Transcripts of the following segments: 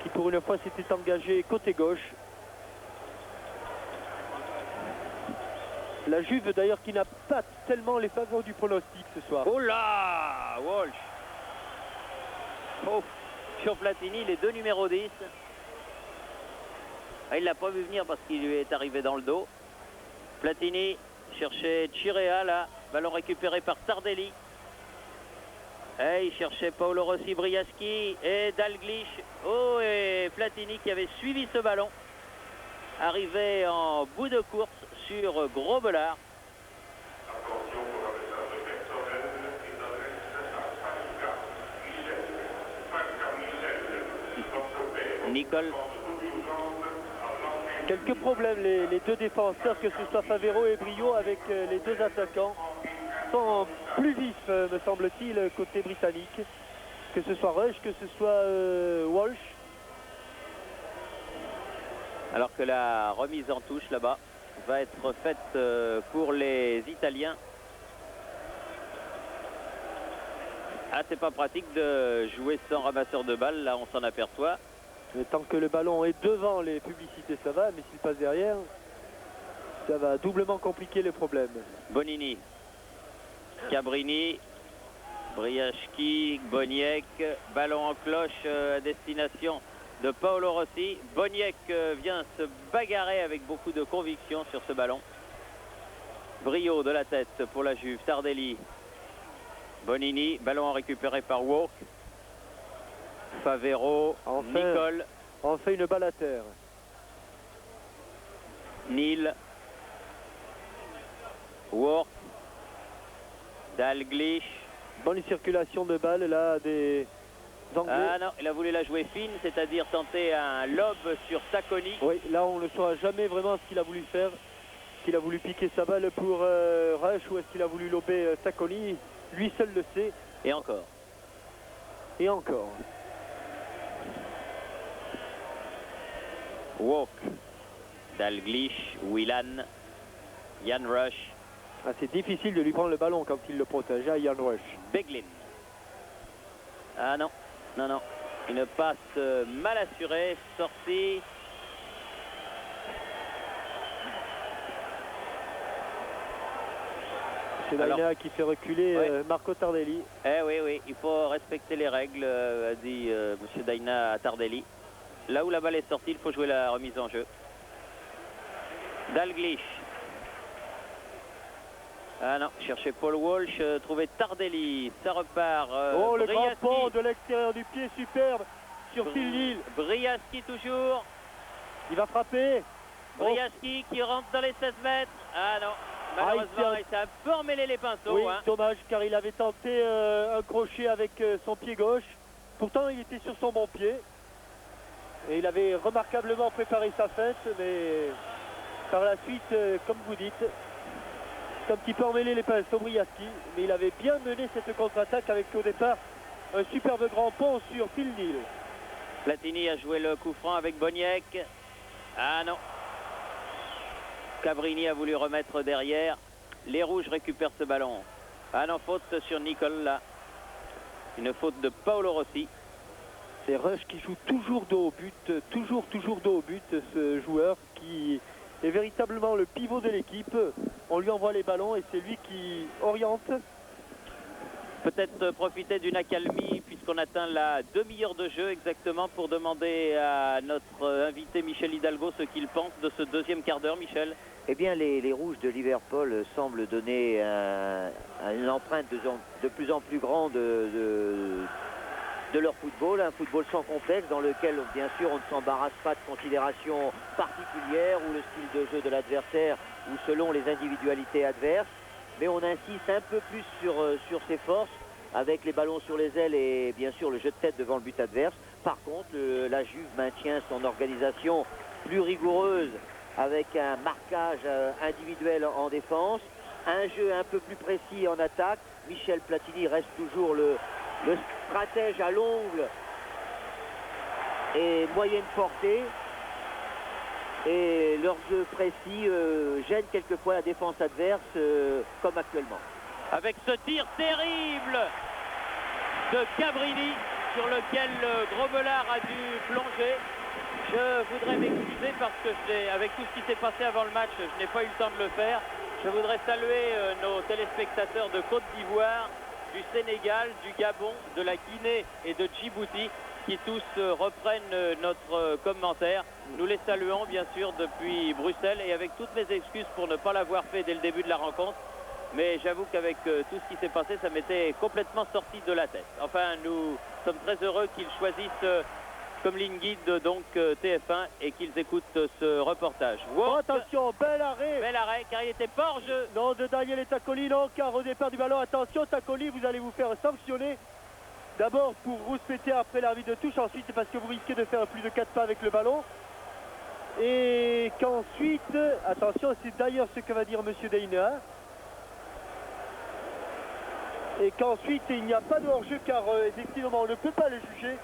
qui pour une fois s'était engagé côté gauche. La Juve d'ailleurs qui n'a pas tellement les faveurs du pronostic ce soir. Oh là, Walsh. Oh, sur Platini, les deux numéros 10. Ah, il l'a pas vu venir parce qu'il lui est arrivé dans le dos. Platini cherchait Chirea là, ballon récupéré par Tardelli. Et il cherchait Paolo Rossi, Briaschi et Dalglish. Oh, et Platini qui avait suivi ce ballon. Arrivé en bout de course sur Grobelard. Nicole. Quelques problèmes, les deux défenseurs, que ce soit Favero et Brio, avec les deux attaquants, sont plus vifs, me semble-t-il, côté britannique. Que ce soit Rush, que ce soit Walsh. Alors que la remise en touche là-bas va être faite pour les Italiens. Ah, c'est pas pratique de jouer sans ramasseur de balles, là on s'en aperçoit. Mais tant que le ballon est devant les publicités, ça va, mais s'il passe derrière, ça va doublement compliquer les problèmes. Bonini, Cabrini, Briaschi, Boniek, ballon en cloche à destination de Paolo Rossi. Boniek vient se bagarrer avec beaucoup de conviction sur ce ballon. Brio de la tête pour la Juve, Tardelli. Bonini, ballon récupéré par Walk. Favero, Nicole. On fait une balle à terre. Neal. Walk. Dalglish. Bonne circulation de balles là des Anglais. Ah non, il a voulu la jouer fine, c'est-à-dire tenter un lob sur Sacconi. Oui, là on ne saura jamais vraiment ce qu'il a voulu faire. Est-ce qu'il a voulu piquer sa balle pour Rush ou est-ce qu'il a voulu lober Sacconi? Lui seul le sait. Et encore. Et encore. Walk. Dalglish, Whelan, Jan Rush. Ah, c'est difficile de lui prendre le ballon quand il le protège à Jan Rush. Beglin. Ah non, non, non. Une passe mal assurée, sortie. C'est Daina qui fait reculer Marco Tardelli. Eh oui, oui, il faut respecter les règles, a dit M. Daina à Tardelli. Là où la balle est sortie, il faut jouer la remise en jeu. Dalglish. Ah non, chercher Paul Walsh, trouver Tardelli, ça repart. Oh, le Briaschi. grand pont de l'extérieur du pied, superbe sur Phil Neal. Briaschi toujours. Il va frapper. Briaschi qui rentre dans les 16 mètres. Ah non, malheureusement, il s'est un peu emmêlé les pinceaux. Oui, hein. dommage, car il avait tenté un crochet avec son pied gauche. Pourtant, il était sur son bon pied. Et il avait remarquablement préparé sa feinte, mais par la suite, comme vous dites, c'est un petit peu emmêlé les pinceaux Briaschi, mais il avait bien mené cette contre-attaque avec au départ un superbe grand pont sur Phil Neal. Platini a joué le coup franc avec Boniek. Ah non. Cabrini a voulu remettre derrière. Les Rouges récupèrent ce ballon. Ah non, faute sur Nicole là. Une faute de Paolo Rossi. C'est Rush qui joue toujours dos au but, toujours dos au but, ce joueur qui est véritablement le pivot de l'équipe. On lui envoie les ballons et c'est lui qui oriente. Peut-être profiter d'une accalmie puisqu'on atteint la demi-heure de jeu exactement pour demander à notre invité Michel Hidalgo ce qu'il pense de ce deuxième quart d'heure, Michel. Eh bien, les Rouges de Liverpool semblent donner une empreinte de plus en plus grande de leur football, un football sans complexe dans lequel, bien sûr, on ne s'embarrasse pas de considérations particulières ou le style de jeu de l'adversaire ou selon les individualités adverses, mais on insiste un peu plus sur ses forces avec les ballons sur les ailes et bien sûr le jeu de tête devant le but adverse. Par contre, la Juve maintient son organisation plus rigoureuse avec un marquage individuel en défense, un jeu un peu plus précis en attaque. Michel Platini reste toujours le stratège à l'ongle et moyenne portée. Et leur jeu précis gêne quelquefois la défense adverse, comme actuellement. Avec ce tir terrible de Cabrini, sur lequel Grobelard a dû plonger. Je voudrais m'excuser parce que avec tout ce qui s'est passé avant le match, je n'ai pas eu le temps de le faire. Je voudrais saluer nos téléspectateurs de Côte d'Ivoire, du Sénégal, du Gabon, de la Guinée et de Djibouti qui tous reprennent notre commentaire. Nous les saluons bien sûr depuis Bruxelles et avec toutes mes excuses pour ne pas l'avoir fait dès le début de la rencontre. Mais j'avoue qu'avec tout ce qui s'est passé, ça m'était complètement sorti de la tête. Enfin, nous sommes très heureux qu'ils choisissent comme ligne guide donc TF1 et qu'ils écoutent ce reportage. Oh, attention, bel arrêt. Bel arrêt, car il était pas hors jeu. Non, de Daniele Tacconi, non, car au départ du ballon, attention, Tacconi, vous allez vous faire sanctionner. D'abord pour rouspéter après l'arbitre de touche, ensuite c'est parce que vous risquez de faire plus de 4 pas avec le ballon. Et qu'ensuite, attention, c'est d'ailleurs ce que va dire Monsieur Deina. Et qu'ensuite il n'y a pas de hors-jeu car effectivement on ne peut pas le juger.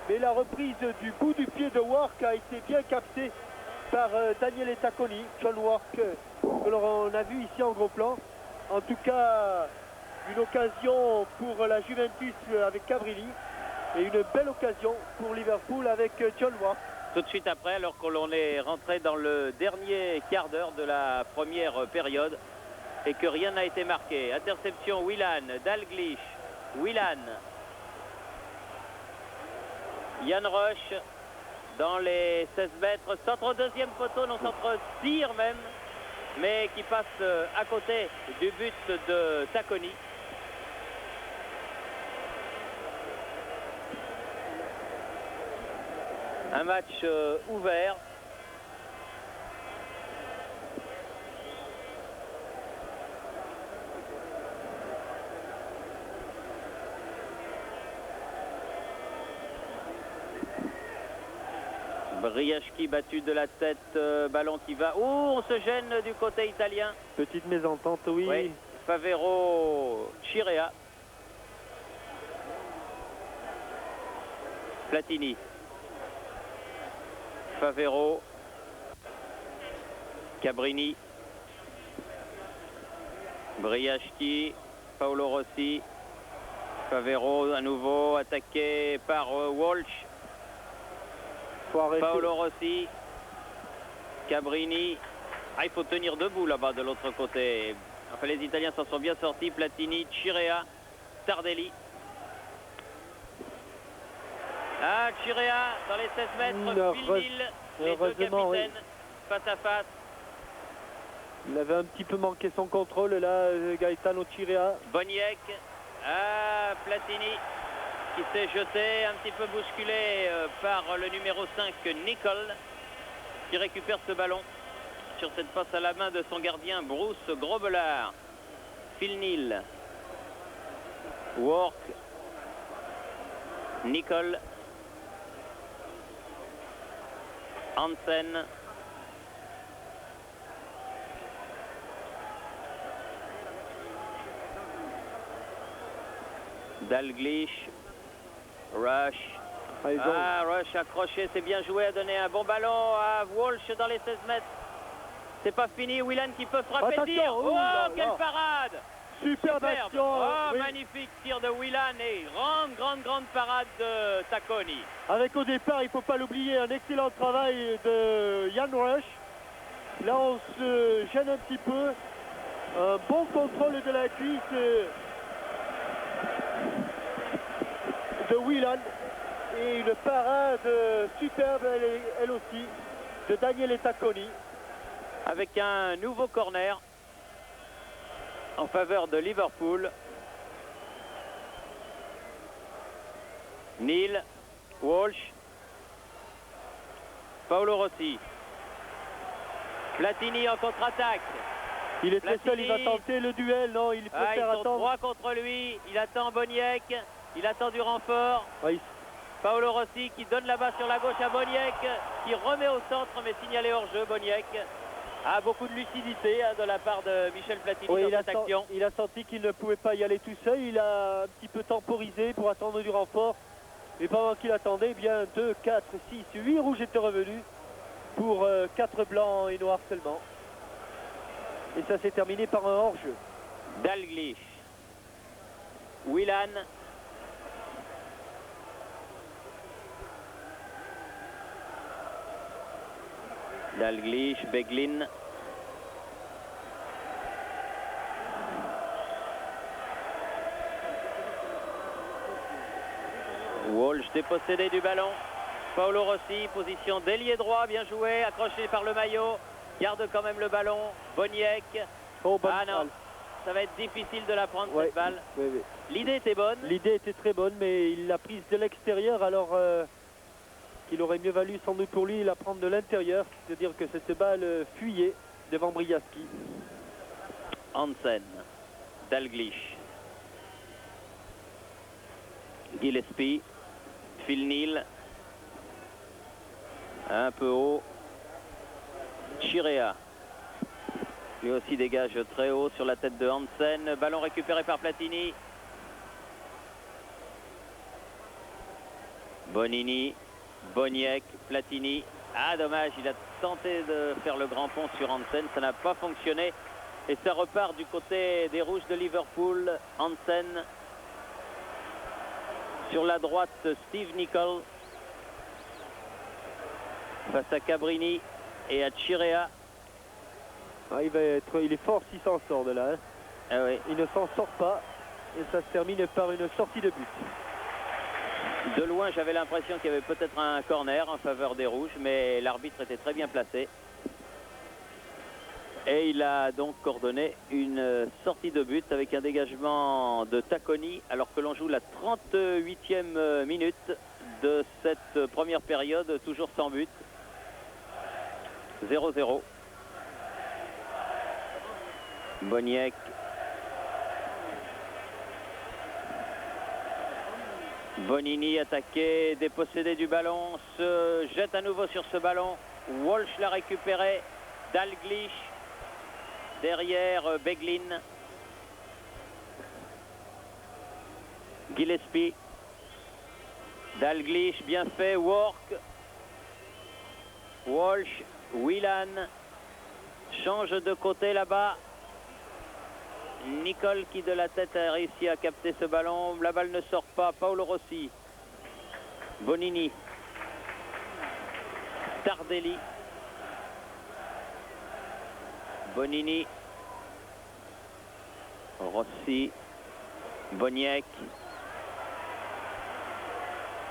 Mais la reprise du bout du pied de Wark a été bien captée par Daniele Tacconi, John Wark, que l'on a vu ici en gros plan. En tout cas, une occasion pour la Juventus avec Cabrini et une belle occasion pour Liverpool avec John Wark. Tout de suite après, alors que l'on est rentré dans le dernier quart d'heure de la première période et que rien n'a été marqué. Interception Whelan, Dalglish, Whelan. Yann Roche dans les 16 mètres, centre au deuxième poteau, non centre tir même, mais qui passe à côté du but de Tacconi. Un match ouvert. Briaschi battu de la tête, ballon qui va. Oh, on se gêne du côté italien. Petite mésentente, oui. Favero Chirea. Platini. Favero. Cabrini. Briaschi. Paolo Rossi. Favero à nouveau attaqué par Walsh. Paolo Rossi, Cabrini. Ah, il faut tenir debout là-bas de l'autre côté. Enfin, les Italiens s'en sont bien sortis. Platini, Chirea, Tardelli. Ah, Chirea dans les 16 mètres, Phil, les deux capitaines face à face. Il avait un petit peu manqué son contrôle là, Gaetano Chirea. Boniek, ah, Platini, qui s'est jeté, un petit peu bousculé par le numéro 5, Nicole, qui récupère ce ballon sur cette passe à la main de son gardien, Bruce Grobelard. Phil Neal. Work. Nicole. Hansen. Dalglish. Rush. Rush accroché, c'est bien joué, a donné un bon ballon à Walsh dans les 16 mètres. C'est pas fini, Whelan qui peut frapper, tir. Oh, quelle parade! Superbe action. Oh, oui. Magnifique tir de Whelan et grande parade de Tacconi. Avec au départ, il ne faut pas l'oublier, un excellent travail de Yann Rush. Là, on se gêne un petit peu. Un bon contrôle de la cuisse de Whelan. Et une parade superbe, elle aussi, de Daniele Tacconi. Avec un nouveau corner en faveur de Liverpool. Neal, Walsh, Paolo Rossi. Platini en contre-attaque. Il est très seul, il va tenter le duel, non, il préfère attendre. Ils sont trois contre lui, il attend Boniek, il attend du renfort. Oui. Paolo Rossi qui donne la balle sur la gauche à Boniek, qui remet au centre mais signalé hors jeu. Boniek a beaucoup de lucidité de la part de Michel Platini dans cette action. Il a senti qu'il ne pouvait pas y aller tout seul, il a un petit peu temporisé pour attendre du renfort. Et pendant qu'il attendait, eh bien 2, 4, 6, 8 rouges étaient revenus pour 4 blancs et noirs seulement. Et ça s'est terminé par un hors-jeu. Dalglish, Whelan, Dalglish, Beglin. Walsh dépossédé du ballon. Paolo Rossi, position d'ailier droit, bien joué, accroché par le maillot. Garde quand même le ballon. Boniek. Oh, bonne Ah non, balle. ça va être difficile de la prendre, Ouais, cette balle. oui, oui. L'idée était bonne. L'idée était très bonne, mais il l'a prise de l'extérieur, alors qu'il aurait mieux valu sans doute pour lui la prendre de l'intérieur. C'est-à-dire que cette balle fuyait devant Briaski. Hansen, Dalglish, Gillespie, Phil Neal, un peu haut, Chirea, lui aussi dégage très haut sur la tête de Hansen, ballon récupéré par Platini, Bonini, Boniek, Platini, ah dommage, il a tenté de faire le grand pont sur Hansen, ça n'a pas fonctionné. Et ça repart du côté des Rouges de Liverpool. Hansen. Sur la droite, Steve Nicol. Face à Cabrini et à Chirea. Ah, il est fort s'il s'en sort de là. Hein. Ah oui. Il ne s'en sort pas et ça se termine par une sortie de but. De loin, j'avais l'impression qu'il y avait peut-être un corner en faveur des Rouges, mais l'arbitre était très bien placé. Et il a donc coordonné une sortie de but avec un dégagement de Tacconi alors que l'on joue la 38e minute de cette première période, toujours sans but. 0-0. Boniek. Bonini attaqué, dépossédé du ballon, se jette à nouveau sur ce ballon. Walsh l'a récupéré. Dalglish. Derrière Beglin. Gillespie. Dalglish, bien fait. Work. Walsh. Whelan. Change de côté là-bas. Nicol qui de la tête a réussi à capter ce ballon. La balle ne sort pas. Paolo Rossi. Bonini. Tardelli. Bonini, Rossi, Boniek.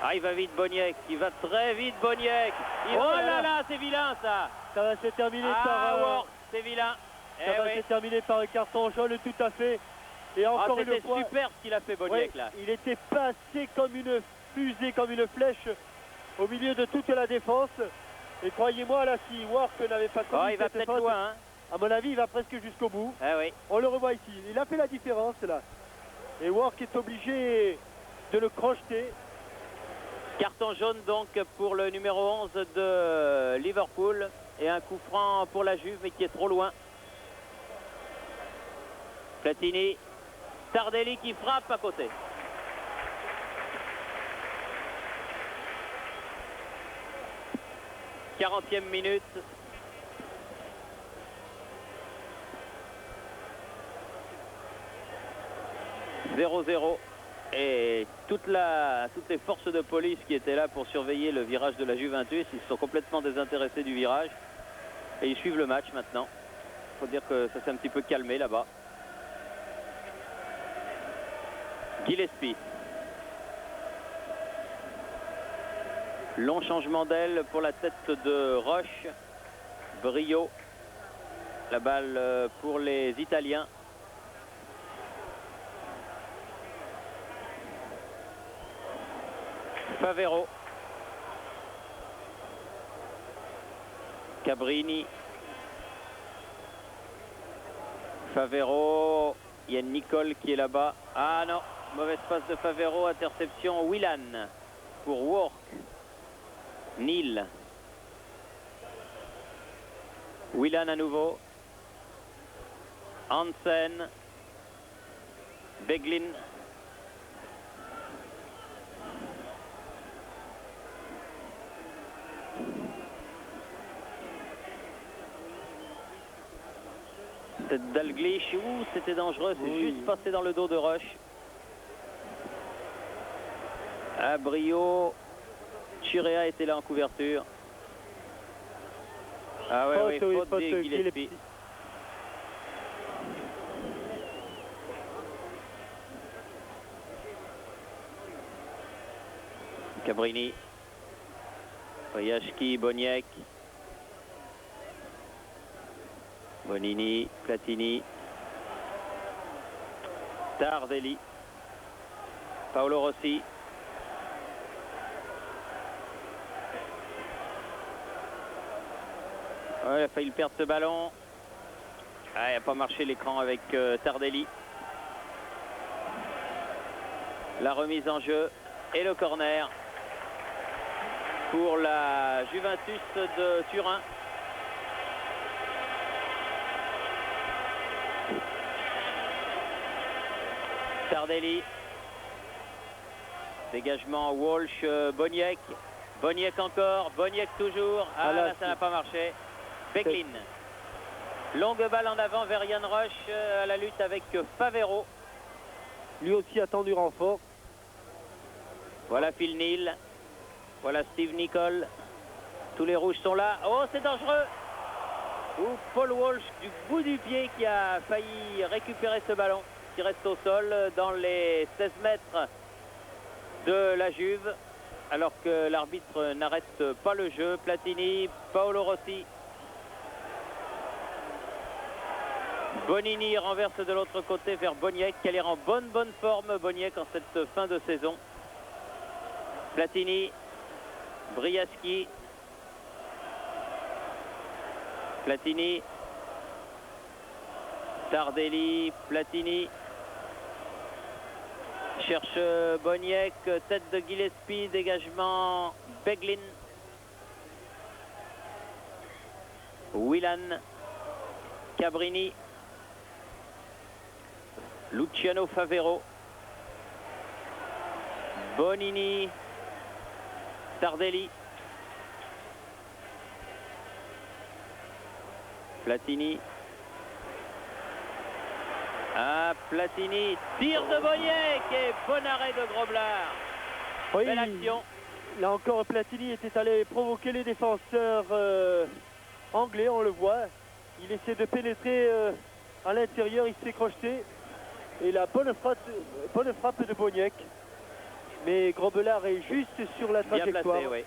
Ah, il va vite Boniek, il va très vite Boniek. Oh là là, c'est vilain ça. Ça va se terminer par... Work, c'est vilain. Ça va se terminer par un carton jaune, tout à fait. Et encore une fois... C'était super ce qu'il a fait Boniek là. Il était passé comme une fusée, comme une flèche au milieu de toute la défense. Et croyez-moi, là, si Work n'avait pas commis il va peut-être faute, loin. Hein. À mon avis, il va presque jusqu'au bout. Ah oui. On le revoit ici. Il a fait la différence là. Et Work est obligé de le crocheter. Carton jaune donc pour le numéro 11 de Liverpool. Et un coup franc pour la Juve, mais qui est trop loin. Platini. Tardelli qui frappe à côté. « 40e minute. 0-0 et toutes les forces de police qui étaient là pour surveiller le virage de la Juventus, ils sont complètement désintéressés du virage et ils suivent le match maintenant. Il faut dire que ça s'est un petit peu calmé là-bas. Gillespie. Long changement d'aile pour la tête de Roche. Brio. La balle pour les Italiens. Favero. Cabrini. Favero. Il y a Nicol qui est là-bas. Ah non, mauvaise passe de Favero. Interception Whelan pour Work. Neal. Whelan à nouveau. Hansen. Beglin. Cette Dalglish, c'était dangereux, c'est juste passé dans le dos de Roche. Abrio, Chirea était là en couverture. Ah ouais, oui, oui, faute de Gillespie. Gillespie. Cabrini, Briachki, Boniek, Bonini, Platini, Tardelli, Paolo Rossi. Ouais, il a failli perdre ce ballon. Ah, il n'a pas marché l'écran avec Tardelli. La remise en jeu et le corner pour la Juventus de Turin. Tardelli. Dégagement Walsh, Boniek. Boniek encore, Boniek toujours. Ah là, ça n'a pas marché. Beglin. Longue balle en avant vers Yann Roche à la lutte avec Favero. Lui aussi attend du renfort. Voilà Phil Neal. Voilà Steve Nicol. Tous les rouges sont là. Oh, c'est dangereux. Ou Paul Walsh du bout du pied qui a failli récupérer ce ballon qui reste au sol dans les 16 mètres de la Juve. Alors que l'arbitre n'arrête pas le jeu. Platini, Paolo Rossi. Bonini renverse de l'autre côté vers Boniek qui a l'air en bonne forme. Boniek en cette fin de saison. Platini, Briachki, Platini, Tardelli, Platini, cherche Boniek, tête de Gillespie, dégagement Beglin, Whelan, Cabrini, Luciano Favero, Bonini, Tardelli, Platini. Ah, Platini, tir de Boniek et bon arrêt de Groblard. Oui, belle action. Là encore, Platini était allé provoquer les défenseurs anglais, on le voit. Il essaie de pénétrer à l'intérieur, il s'est crocheté. Et la bonne frappe de Boniek. Mais Groblard est juste sur la trajectoire. Bien placé, oui.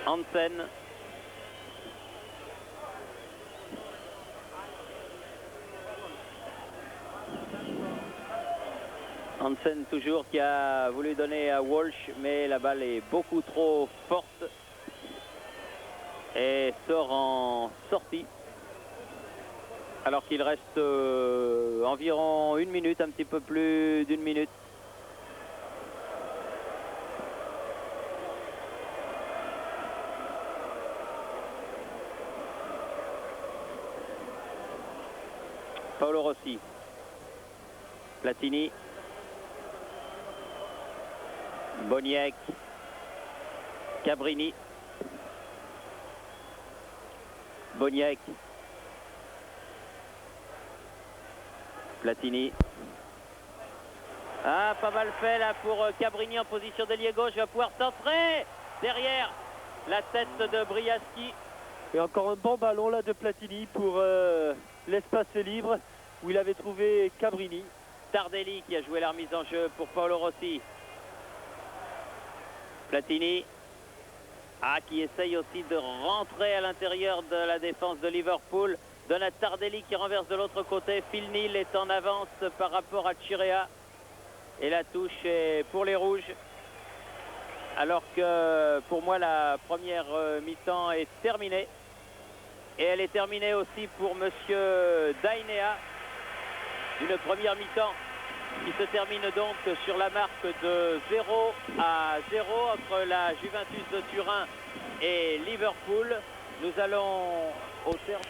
Hansen. Hansen toujours qui a voulu donner à Walsh, mais la balle est beaucoup trop forte et sort en sortie. Alors qu'il reste environ une minute, un petit peu plus d'une minute. Paolo Rossi, Platini, Boniek, Cabrini, Boniek, Platini. Ah, pas mal fait là pour Cabrini en position d'ailier gauche, va pouvoir centrer derrière la tête de Briachki. Et encore un bon ballon là de Platini pour l'espace libre où il avait trouvé Cabrini. Tardelli qui a joué la remise en jeu pour Paolo Rossi. Platini. Ah, qui essaye aussi de rentrer à l'intérieur de la défense de Liverpool. Donne à Tardelli qui renverse de l'autre côté. Phil Neal est en avance par rapport à Chirea. Et la touche est pour les rouges. Alors que pour moi la première mi-temps est terminée. Et elle est terminée aussi pour monsieur Dainea. Une première mi-temps qui se termine donc sur la marque de 0-0 entre la Juventus de Turin et Liverpool. Nous allons au terme.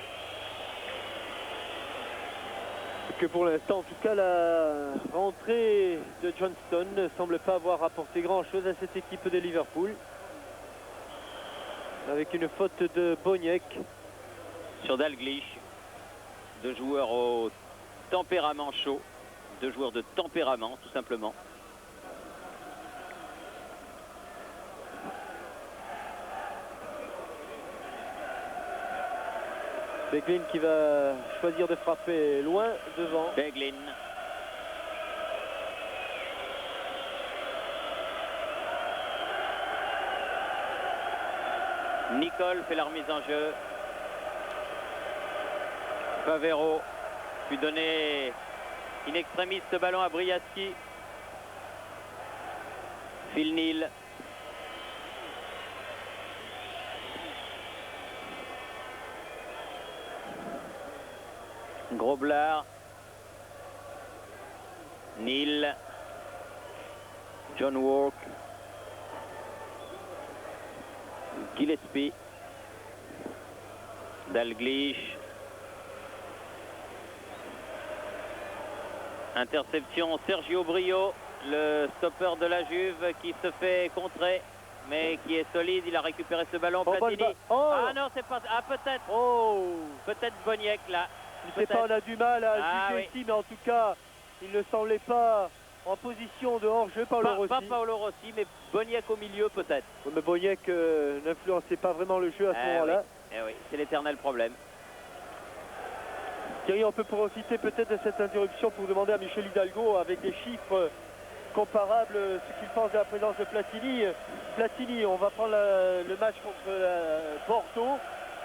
Que pour l'instant, en tout cas, la rentrée de Johnston ne semble pas avoir apporté grand-chose à cette équipe de Liverpool. Avec une faute de Boniek. Sur Dalglish, deux joueurs au tempérament chaud, deux joueurs de tempérament tout simplement. Beglin qui va choisir de frapper loin devant. Beglin. Nicole fait la remise en jeu. Favero puis donner in extremis ce ballon à Briaski. Phil Neal. Grobler. Neal. John Walk. Gillespie. Dalglish. Interception Sergio Brio, le stopper de la Juve qui se fait contrer, mais qui est solide. Il a récupéré ce ballon. Platini. Ah non, c'est pas. Ah, peut-être. Peut-être Boniek là. Je sais pas, on a du mal à juger oui. ici, mais en tout cas, il ne semblait pas en position de hors-jeu. Paolo Rossi. Pas Paolo Rossi, mais Boniek au milieu peut-être. Mais Boniek n'influençait pas vraiment le jeu à ce moment-là. Oui. Oui, c'est l'éternel problème. Thierry, on peut profiter peut-être de cette interruption pour demander à Michel Hidalgo, avec des chiffres comparables, ce qu'il pense de la présence de Platini. Platini, on va prendre le match contre Bordeaux,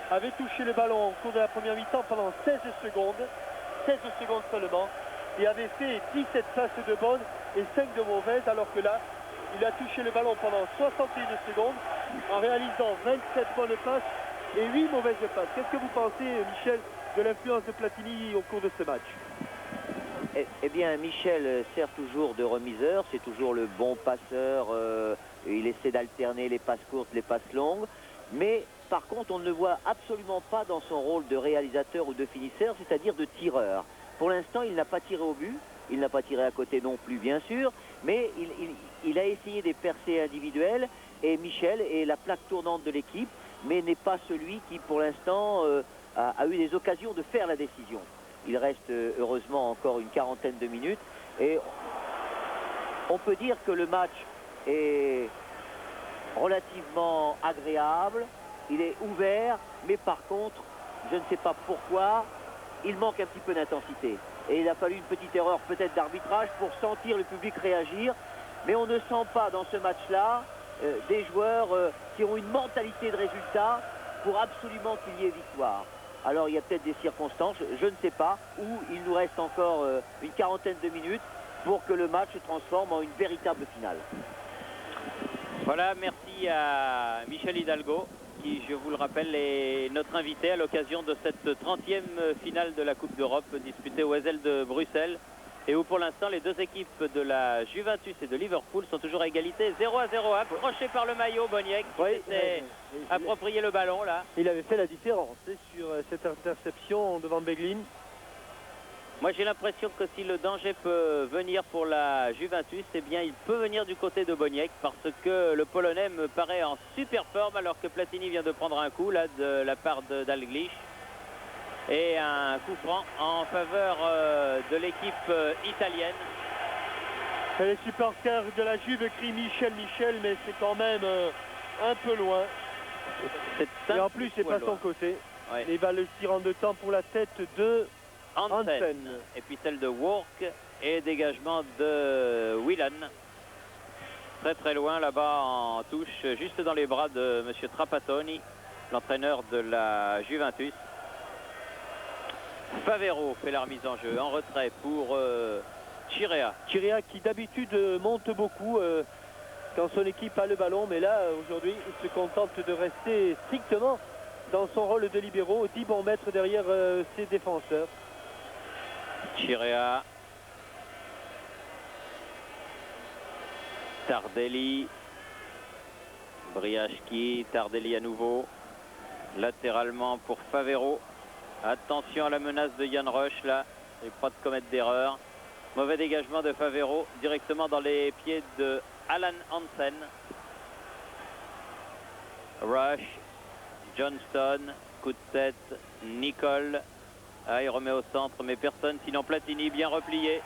avait touché le ballon au cours de la première mi-temps pendant 16 secondes seulement, et avait fait 17 passes de bonnes et 5 de mauvaises, alors que là, il a touché le ballon pendant 61 secondes en réalisant 27 bonnes passes et 8 mauvaises passes. Qu'est-ce que vous pensez, Michel, de l'influence de Platini au cours de ce match? Eh bien, Michel sert toujours de remiseur, c'est toujours le bon passeur, il essaie d'alterner les passes courtes, les passes longues, mais par contre, on ne le voit absolument pas dans son rôle de réalisateur ou de finisseur, c'est-à-dire de tireur. Pour l'instant, il n'a pas tiré au but, il n'a pas tiré à côté non plus, bien sûr, mais il a essayé des percées individuelles, et Michel est la plaque tournante de l'équipe, mais n'est pas celui qui, pour l'instant, a eu des occasions de faire la décision. Il reste heureusement encore une quarantaine de minutes et on peut dire que le match est relativement agréable, il est ouvert, mais par contre, je ne sais pas pourquoi, il manque un petit peu d'intensité. Et il a fallu une petite erreur peut-être d'arbitrage pour sentir le public réagir, mais on ne sent pas dans ce match-là des joueurs qui ont une mentalité de résultat pour absolument qu'il y ait victoire. Alors il y a peut-être des circonstances, je ne sais pas, où il nous reste encore une quarantaine de minutes pour que le match se transforme en une véritable finale. Voilà, merci à Michel Hidalgo, qui, je vous le rappelle, est notre invité à l'occasion de cette 30e finale de la Coupe d'Europe disputée au Heysel de Bruxelles, et où pour l'instant les deux équipes de la Juventus et de Liverpool sont toujours à égalité, 0-0, approché par le maillot. Boniek qui s'est approprié le ballon là. Il avait fait la différence sur cette interception devant Beglin. Moi j'ai l'impression que si le danger peut venir pour la Juventus, eh bien il peut venir du côté de Boniek, parce que le Polonais me paraît en super forme, alors que Platini vient de prendre un coup là de la part de Dalglish. Et un coup franc en faveur de l'équipe italienne. Et les supporters de la Juve crient Michel, Michel, mais c'est quand même un peu loin. Et en plus, c'est pas son côté. Ouais. Il va le tirer en deux temps pour la tête de Hansen. Et puis celle de Work et dégagement de Whelan. Très très loin là-bas en touche, juste dans les bras de M. Trapattoni, l'entraîneur de la Juventus. Favero fait la remise en jeu, en retrait pour Chirea. Chirea qui d'habitude monte beaucoup quand son équipe a le ballon, mais là aujourd'hui il se contente de rester strictement dans son rôle de libéraux, 10 bons mètres derrière ses défenseurs. Chirea. Tardelli. Briaski, Tardelli à nouveau. Latéralement pour Favero. Attention à la menace de Jan Rush là, et pas de commettre d'erreur. Mauvais dégagement de Favero directement dans les pieds de Alan Hansen. Rush, Johnston, coup de tête, Nicole. Ah, il remet au centre, mais personne, sinon Platini bien replié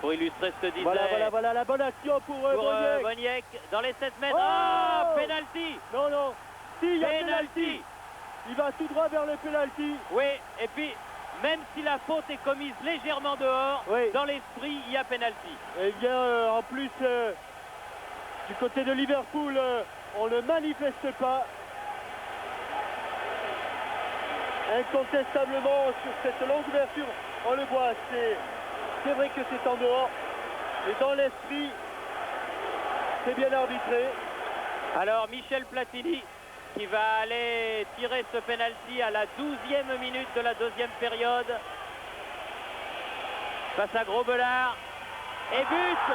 pour illustrer ce que disait. Voilà la bonne action pour Boniek. Boniek dans les 7 mètres. Oh, penalty. Non, si, il y a penalty. Il va tout droit vers le penalty. Oui, et puis, même si la faute est commise légèrement dehors, Oui. dans l'esprit, il y a penalty. Et bien, en plus, du côté de Liverpool, on ne manifeste pas. Incontestablement, sur cette longue ouverture, on le voit, c'est vrai que c'est en dehors. Et dans l'esprit, c'est bien arbitré. Alors, Michel Platini qui va aller tirer ce penalty à la 12e minute de la deuxième période. Face à Grobelard. Et but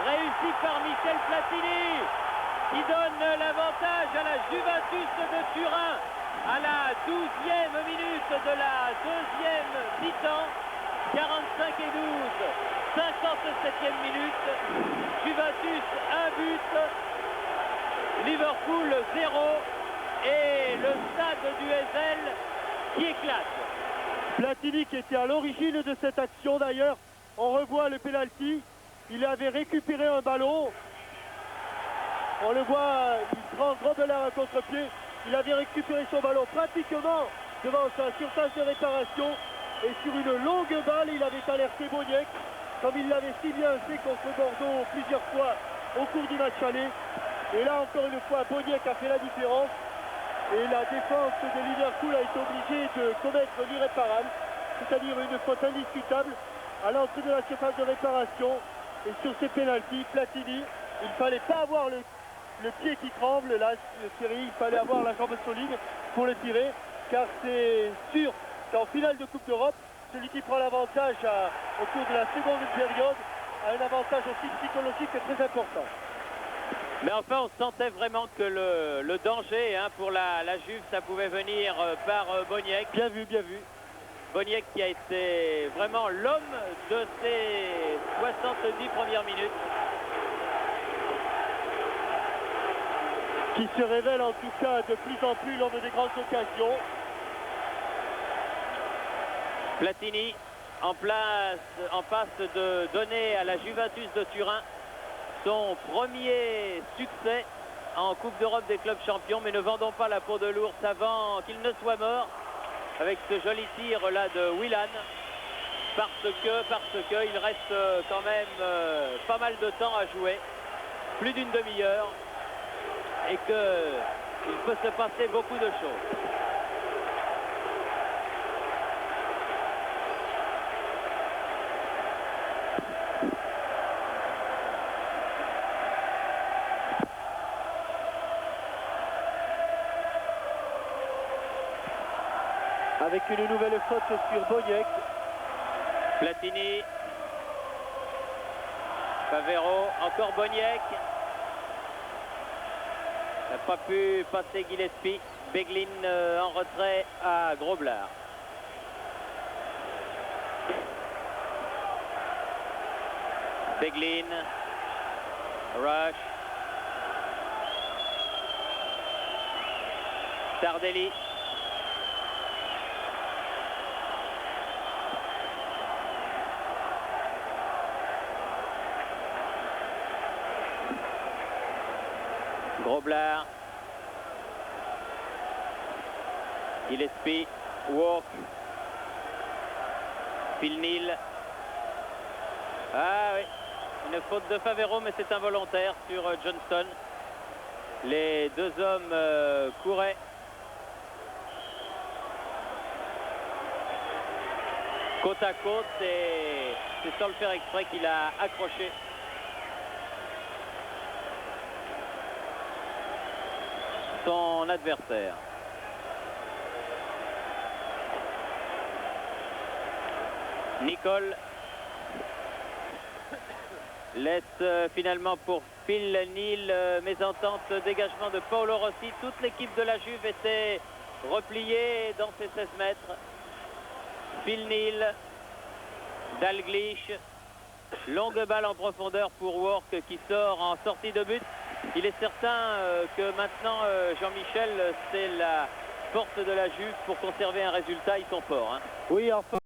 réussi par Michel Platini qui donne l'avantage à la Juventus de Turin à la 12e minute de la deuxième mi-temps. 45 et 12, 57e minute. Juventus 1 but, Liverpool 0 et le stade du Heysel qui éclate. Platini qui était à l'origine de cette action d'ailleurs. On revoit le penalty. Il avait récupéré un ballon. On le voit, il prend Grobelard à contre-pied. Il avait récupéré son ballon pratiquement devant sa surface de réparation. Et sur une longue balle, il avait alerté Boniek, comme il l'avait si bien fait contre Bordeaux plusieurs fois au cours du match aller. Et là, encore une fois, Boniek a fait la différence. Et la défense de Liverpool a été obligée de commettre l'irréparable, c'est-à-dire une faute indiscutable à l'entrée de la surface de réparation. Et sur ces pénaltys, Platini, il ne fallait pas avoir le pied qui tremble, là, Thierry, il fallait avoir la jambe solide pour le tirer, car c'est sûr qu'en finale de Coupe d'Europe, celui qui prend l'avantage au cours de la seconde période a un avantage aussi psychologique très important. Mais enfin, on sentait vraiment que le danger pour la Juve, ça pouvait venir par Boniek. Bien vu, bien vu. Boniek qui a été vraiment l'homme de ces 70 premières minutes. Qui se révèle en tout cas de plus en plus l'homme des grandes occasions. Platini en passe de donner à la Juventus de Turin son premier succès en Coupe d'Europe des clubs champions, mais ne vendons pas la peau de l'ours avant qu'il ne soit mort avec ce joli tir là de Willan, parce que il reste quand même pas mal de temps à jouer, plus d'une demi-heure, et qu'il peut se passer beaucoup de choses. Avec une nouvelle faute sur Boniek. Platini, Favero, encore Boniek. N'a pas pu passer Gillespie. Beglin en retrait à Grobelard. Beglin, Rush, Tardelli. Grobelard, Gillespie, Walk, Phil. Ah oui, une faute de Favero, mais c'est involontaire sur Johnston. Les deux hommes couraient. Côte à côte, et c'est sans le faire exprès qu'il a accroché. Son adversaire. Nicole laisse finalement pour Phil Neal, mésentente, dégagement de Paolo Rossi. Toute l'équipe de la Juve était repliée dans ses 16 mètres. Phil Neal, Dalglish, longue balle en profondeur pour Work qui sort en sortie de but. Il est certain que maintenant, Jean-Michel, c'est la force de la Juve pour conserver un résultat. Ils sont forts. Oui, enfin.